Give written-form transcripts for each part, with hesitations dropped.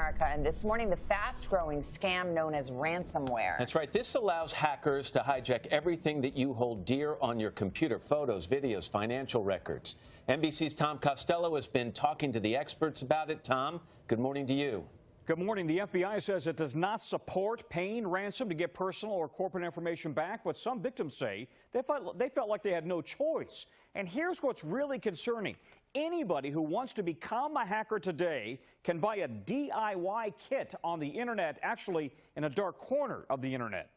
America, and this morning the fast-growing scam known as ransomware. That's right. This allows hackers to hijack everything that you hold dear on your computer: photos, videos, financial records. NBC's Tom Costello has been talking to the experts about it. Tom, good morning to you. Good morning. The FBI says it does not support paying ransom to get personal or corporate information back, but some victims say they felt like they had no choice. And here's what's really concerning. Anybody who wants to become a hacker today can buy a DIY kit on the internet, actually in a dark corner of the internet.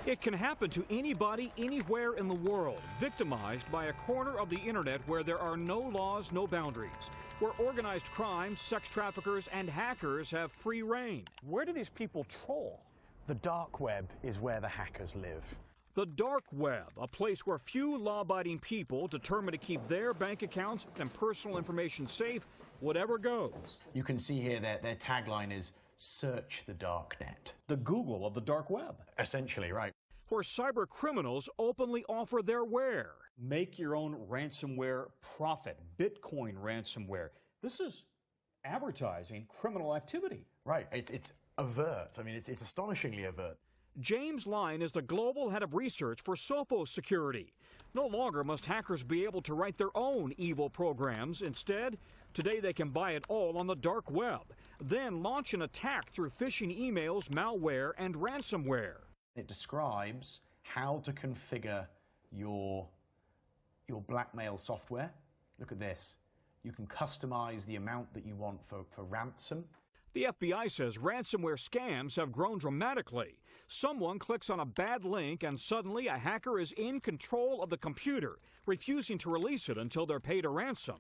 It can happen to anybody, anywhere in the world, victimized by a corner of the internet where there are no laws, no boundaries, where organized crime, sex traffickers, and hackers have free reign. Where do these people troll? The dark web is where the hackers live. The dark web, a place where few law-abiding people determined to keep their bank accounts and personal information safe, whatever goes. You can see here their tagline is "Search the darknet." The Google of the dark web. Essentially, right. Where cyber criminals openly offer their ware. Make your own ransomware profit. Bitcoin ransomware. This is advertising criminal activity. Right. It's overt. I mean, it's astonishingly overt. James Line is the global head of research for Sophos Security. No longer must hackers be able to write their own evil programs. Instead, today they can buy it all on the dark web, then launch an attack through phishing emails, malware, and ransomware. It describes how to configure your blackmail software. Look at this. You can customize the amount that you want for ransom. The FBI says ransomware scams have grown dramatically. Someone clicks on a bad link and suddenly a hacker is in control of the computer, refusing to release it until they're paid a ransom.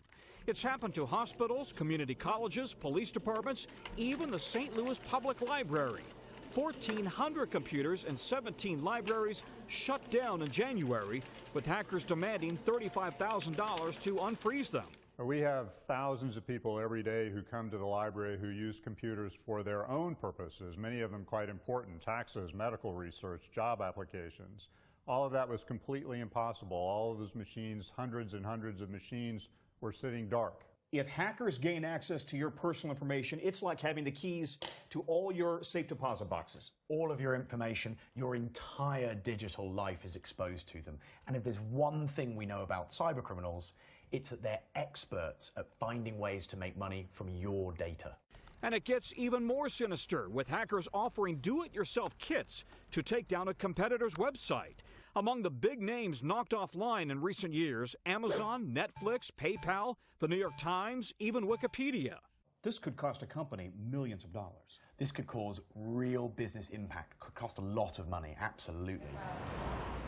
It's happened to hospitals, community colleges, police departments, even the St. Louis Public Library. 1,400 computers and 17 libraries shut down in January, with hackers demanding $35,000 to unfreeze them. We have thousands of people every day who come to the library who use computers for their own purposes, many of them quite important: taxes, medical research, job applications. All of that was completely impossible. All of those machines, hundreds and hundreds of machines, were sitting dark. If hackers gain access to your personal information, it's like having the keys to all your safe deposit boxes. All of your information, your entire digital life is exposed to them. And if there's one thing we know about cybercriminals, it's that they're experts at finding ways to make money from your data. And it gets even more sinister, with hackers offering do-it-yourself kits to take down a competitor's website. Among the big names knocked offline in recent years: Amazon, Netflix, PayPal, the New York Times, even Wikipedia. This could cost a company millions of dollars. This could cause real business impact, could cost a lot of money, absolutely.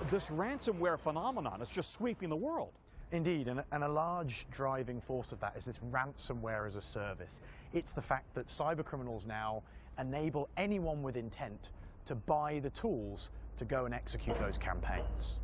This ransomware phenomenon is just sweeping the world. Indeed, and a large driving force of that is this ransomware as a service. It's the fact that cybercriminals now enable anyone with intent to buy the tools to go and execute those campaigns.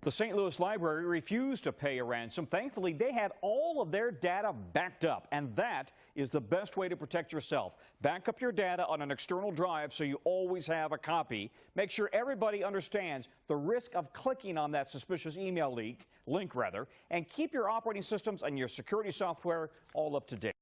The St. Louis Library refused to pay a ransom. Thankfully, they had all of their data backed up, and that is the best way to protect yourself. Back up your data on an external drive so you always have a copy. Make sure everybody understands the risk of clicking on that suspicious email link, and keep your operating systems and your security software all up to date.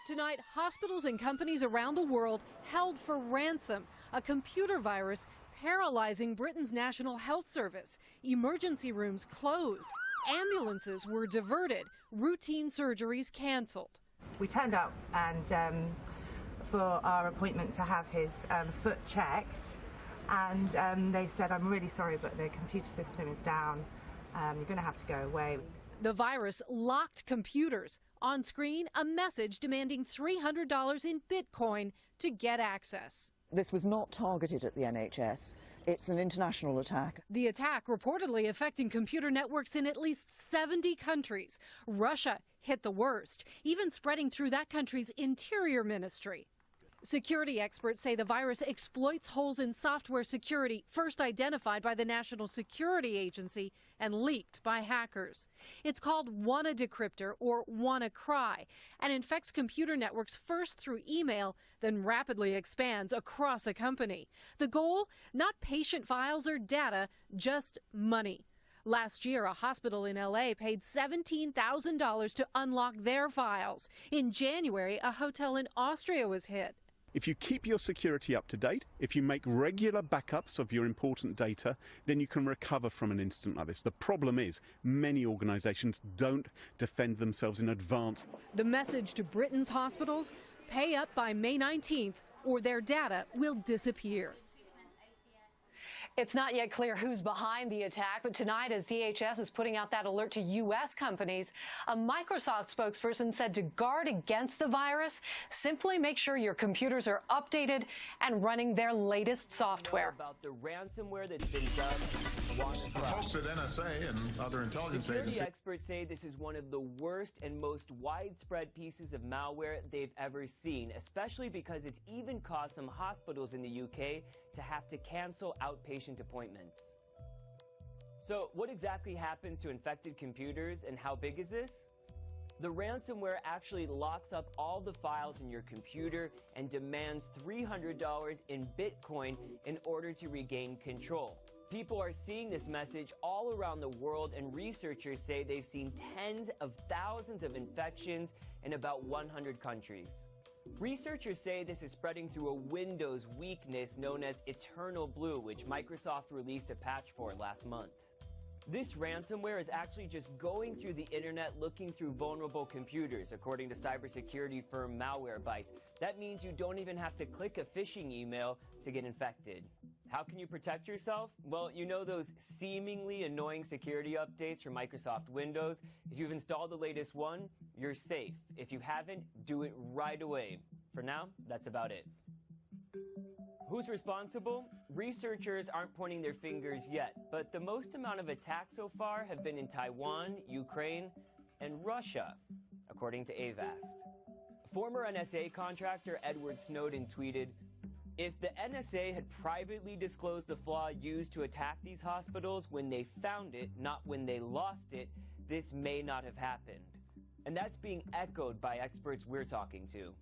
Tonight, hospitals and companies around the world held for ransom, a computer virus paralyzing Britain's National Health Service. Emergency rooms closed, ambulances were diverted, routine surgeries canceled. We turned up and for our appointment to have his foot checked, and they said, "I'm really sorry, but the computer system is down. You're going to have to go away." The virus locked computers. On screen, a message demanding $300 in Bitcoin to get access. This was not targeted at the NHS. It's an international attack. The attack reportedly affecting computer networks in at least 70 countries. Russia hit the worst, even spreading through that country's interior ministry. Security experts say the virus exploits holes in software security, first identified by the National Security Agency and leaked by hackers. It's called WannaDecryptor, or WannaCry, and infects computer networks first through email, then rapidly expands across a company. The goal? Not patient files or data, just money. Last year, a hospital in LA paid $17,000 to unlock their files. In January, a hotel in Austria was hit. If you keep your security up to date, if you make regular backups of your important data, then you can recover from an incident like this. The problem is many organisations don't defend themselves in advance. The message to Britain's hospitals: pay up by May 19th or their data will disappear. It's not yet clear who's behind the attack, but tonight, as DHS is putting out that alert to U.S. companies, a Microsoft spokesperson said to guard against the virus, simply make sure your computers are updated and running their latest software. About the ransomware that's been dubbed the folks at NSA and other intelligence agencies. Security experts say this is one of the worst and most widespread pieces of malware they've ever seen, especially because it's even caused some hospitals in the UK to have to cancel outpatient appointments. So what exactly happens to infected computers and how big is this? The ransomware actually locks up all the files in your computer and demands $300 in Bitcoin in order to regain control. People are seeing this message all around the world, and researchers say they've seen tens of thousands of infections in about 100 countries. Researchers say this is spreading through a Windows weakness known as Eternal Blue, which Microsoft released a patch for last month. This ransomware is actually just going through the internet looking through vulnerable computers, according to cybersecurity firm Malwarebytes. That means you don't even have to click a phishing email to get infected. How can you protect yourself? Well, you know those seemingly annoying security updates for Microsoft Windows? If you've installed the latest one, you're safe. If you haven't, do it right away. For now, that's about it. Who's responsible? Researchers aren't pointing their fingers yet, but the most amount of attacks so far have been in Taiwan, Ukraine, and Russia, according to Avast. Former NSA contractor Edward Snowden tweeted, "If the NSA had privately disclosed the flaw used to attack these hospitals when they found it, not when they lost it, this may not have happened." And that's being echoed by experts we're talking to.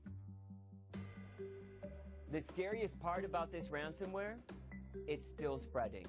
The scariest part about this ransomware? It's still spreading.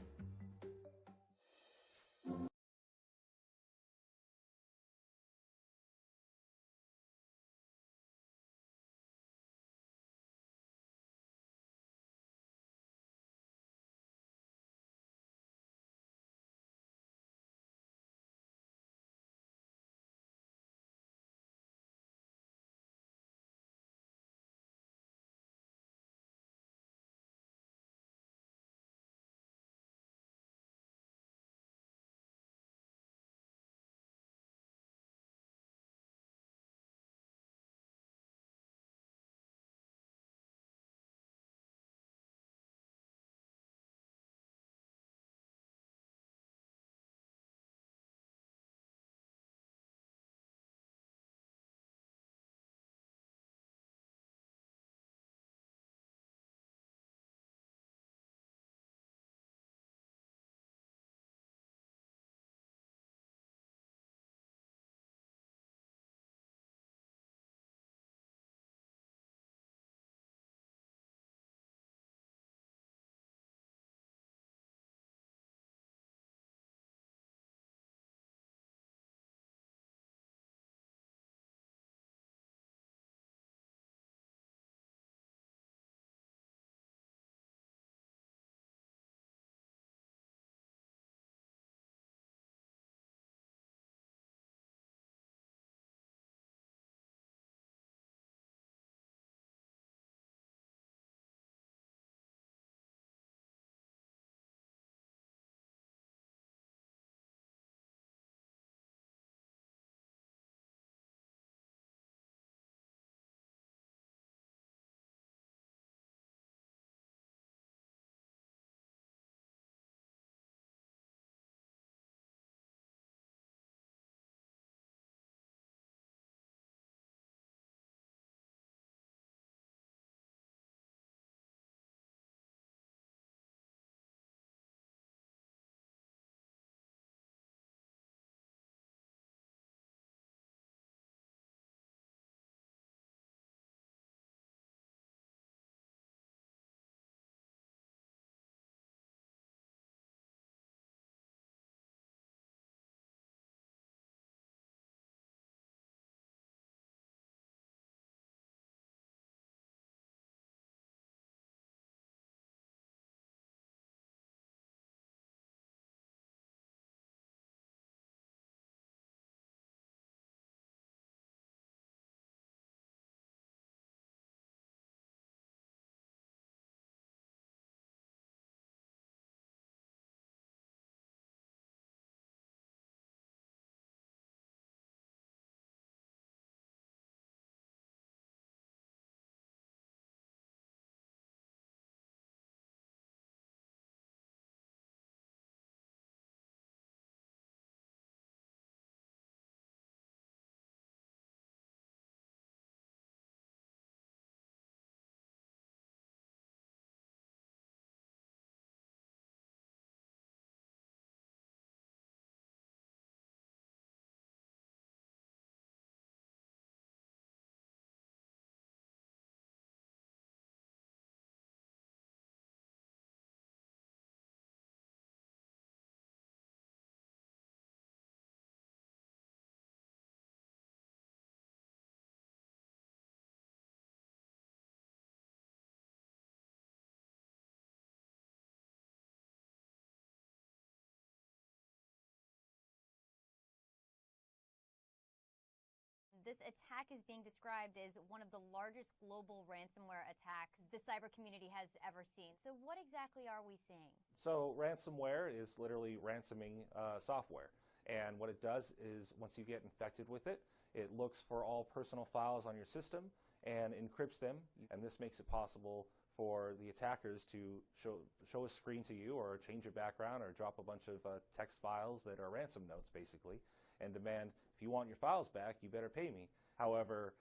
This attack is being described as one of the largest global ransomware attacks the cyber community has ever seen. So what exactly are we seeing? So ransomware is literally ransoming software. And what it does is once you get infected with it, it looks for all personal files on your system and encrypts them. And this makes it possible for the attackers to show a screen to you or change your background or drop a bunch of text files that are ransom notes, basically, and demand, if you want your files back, you better pay me. However,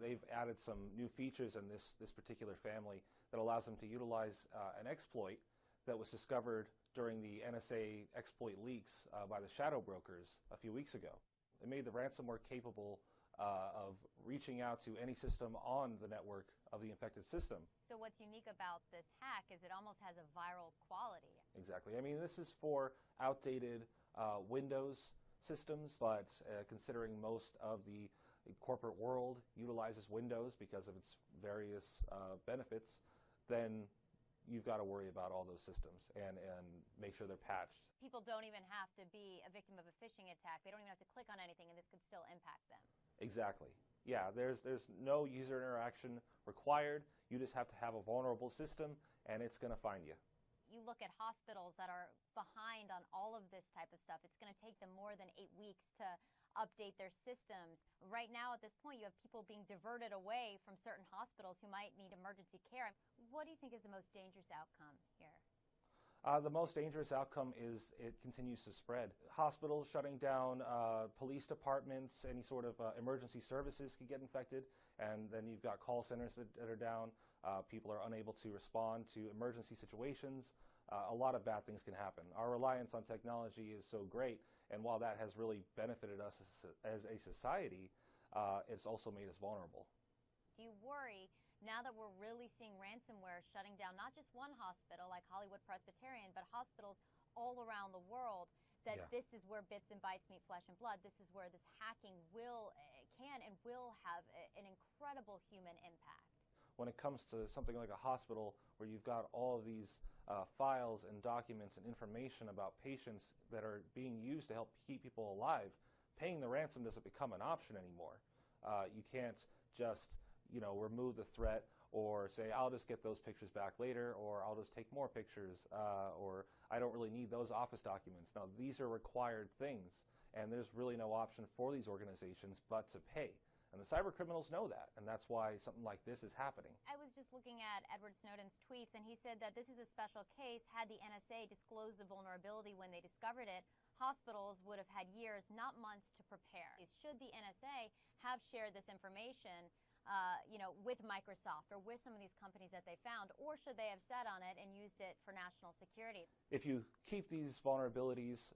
they've added some new features in this particular family that allows them to utilize an exploit that was discovered during the NSA exploit leaks by the shadow brokers a few weeks ago. It made the ransomware capable of reaching out to any system on the network of the infected system. So what's unique about this hack is it almost has a viral quality. Exactly. I mean, this is for outdated Windows systems, but considering most of the corporate world utilizes Windows because of its various benefits, then you've got to worry about all those systems and make sure they're patched. People don't even have to be a victim of a phishing attack. They don't even have to click on anything, and this could still impact them. Exactly. Yeah, there's no user interaction required. You just have to have a vulnerable system, and it's going to find you. You look at hospitals that are behind on all of this type of stuff. It's going to take them more than 8 weeks to update their systems. Right now, at this point, you have people being diverted away from certain hospitals who might need emergency care. What do you think is the most dangerous outcome here? The most dangerous outcome is it continues to spread. Hospitals shutting down, police departments, any sort of emergency services can get infected, and then you've got call centers that are down. People are unable to respond to emergency situations. A lot of bad things can happen. Our reliance on technology is so great, and while that has really benefited us as a society, it's also made us vulnerable. Do you worry, now that we're really seeing ransomware shutting down not just one hospital like Hollywood Presbyterian, but hospitals all around the world, that this is where bits and bytes meet flesh and blood? This is where this hacking can and will have an incredible human impact. When it comes to something like a hospital where you've got all of these files and documents and information about patients that are being used to help keep people alive, paying the ransom doesn't become an option anymore. You can't just remove the threat or say, I'll just get those pictures back later, or I'll just take more pictures, or I don't really need those office documents. Now, these are required things, and there's really no option for these organizations but to pay. And the cyber criminals know that, and that's why something like this is happening. I was just looking at Edward Snowden's tweets, and he said that this is a special case. Had the NSA disclosed the vulnerability when they discovered it, hospitals would have had years, not months, to prepare. Should the NSA have shared this information with Microsoft or with some of these companies that they found, or should they have sat on it and used it for national security? If you keep these vulnerabilities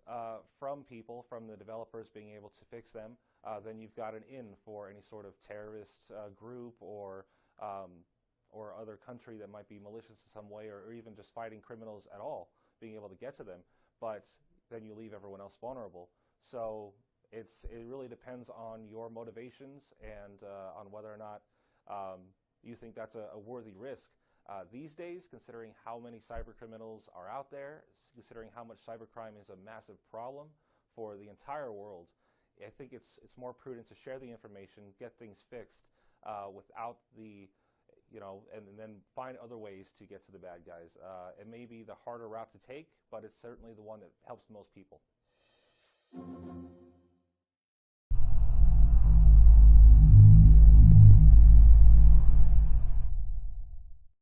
from people, from the developers being able to fix them, then you've got an in for any sort of terrorist group or other country that might be malicious in some way, or even just fighting criminals at all, being able to get to them. But then you leave everyone else vulnerable. So it really depends on your motivations and on whether or not you think that's a worthy risk. These days, considering how many cyber criminals are out there, considering how much cybercrime is a massive problem for the entire world, I think it's more prudent to share the information, get things fixed without the, and then find other ways to get to the bad guys. It may be the harder route to take, but it's certainly the one that helps the most people.